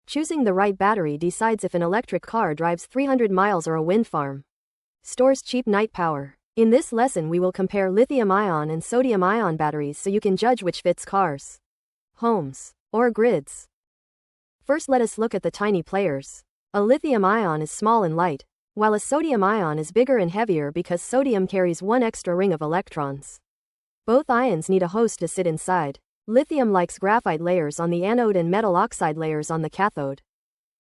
Choosing the right battery decides if an electric car drives 300 miles or a wind farm. Stores cheap night power. In this lesson we will compare lithium-ion and sodium-ion batteries so you can judge which fits cars, homes, or grids. First let us look at the tiny players. A lithium-ion is small and light, while a sodium-ion is bigger and heavier because sodium carries one extra ring of electrons. Both ions need a host to sit inside. Lithium likes graphite layers on the anode and metal oxide layers on the cathode.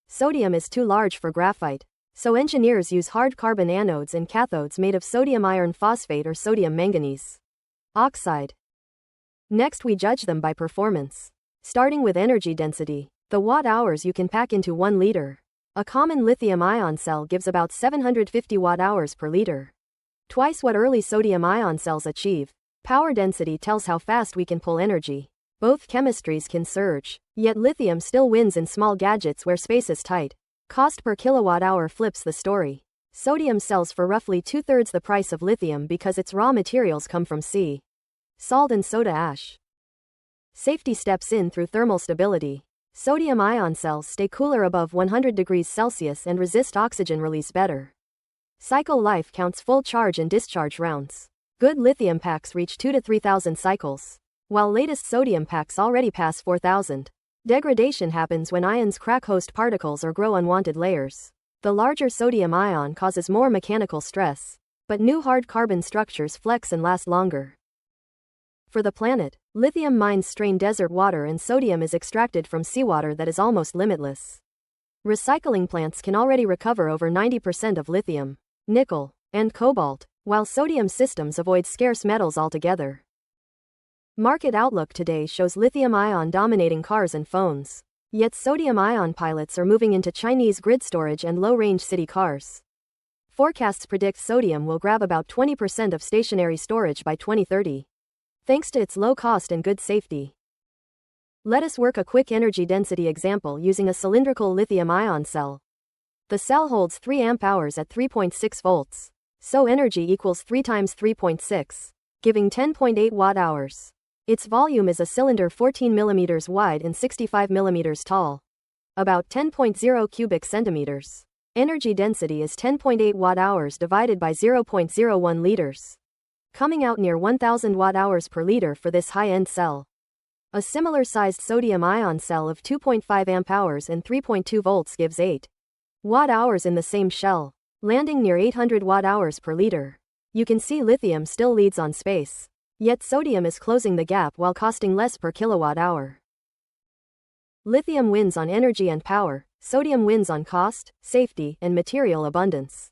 Sodium is too large for graphite, so engineers use hard carbon anodes and cathodes made of sodium iron phosphate or sodium manganese oxide. Next we judge them by performance. Starting with energy density, the watt-hours you can pack into 1 liter. A common lithium-ion cell gives about 750 watt-hours per liter. Twice what early sodium-ion cells achieve. Power density tells how fast we can pull energy. Both chemistries can surge, yet lithium still wins in small gadgets where space is tight. Cost per kilowatt-hour flips the story. Sodium sells for roughly 2/3 the price of lithium because its raw materials come from sea salt and soda ash. Safety steps in through thermal stability. Sodium-ion cells stay cooler above 100 degrees Celsius and resist oxygen release better. Cycle life counts full charge and discharge rounds. Good lithium packs reach 2,000 to 3,000 cycles, while latest sodium packs already pass 4,000. Degradation happens when ions crack host particles or grow unwanted layers. The larger sodium ion causes more mechanical stress, but new hard carbon structures flex and last longer. For the planet, lithium mines strain desert water and sodium is extracted from seawater that is almost limitless. Recycling plants can already recover over 90% of lithium, nickel, and cobalt, while sodium systems avoid scarce metals altogether. Market outlook today shows lithium-ion dominating cars and phones. Yet sodium-ion pilots are moving into Chinese grid storage and low-range city cars. Forecasts predict sodium will grab about 20% of stationary storage by 2030. Thanks to its low cost and good safety. Let us work a quick energy density example using a cylindrical lithium-ion cell. The cell holds 3 amp-hours at 3.6 volts. So energy equals 3 times 3.6, giving 10.8 watt-hours. Its volume is a cylinder 14 mm wide and 65 mm tall. About 10.0 cubic centimeters. Energy density is 10.8 watt-hours divided by 0.01 liters. Coming out near 1000 watt-hours per liter for this high-end cell. A similar-sized sodium-ion cell of 2.5 amp-hours and 3.2 volts gives 8 watt-hours in the same shell, landing near 800 watt-hours per liter. You can see lithium still leads on space, yet sodium is closing the gap while costing less per kilowatt-hour. Lithium wins on energy and power, sodium wins on cost, safety, and material abundance.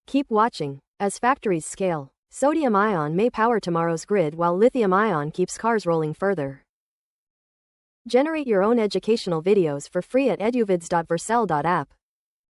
Keep watching. As factories scale, sodium-ion may power tomorrow's grid while lithium-ion keeps cars rolling further. Generate your own educational videos for free at eduvids.vercel.app.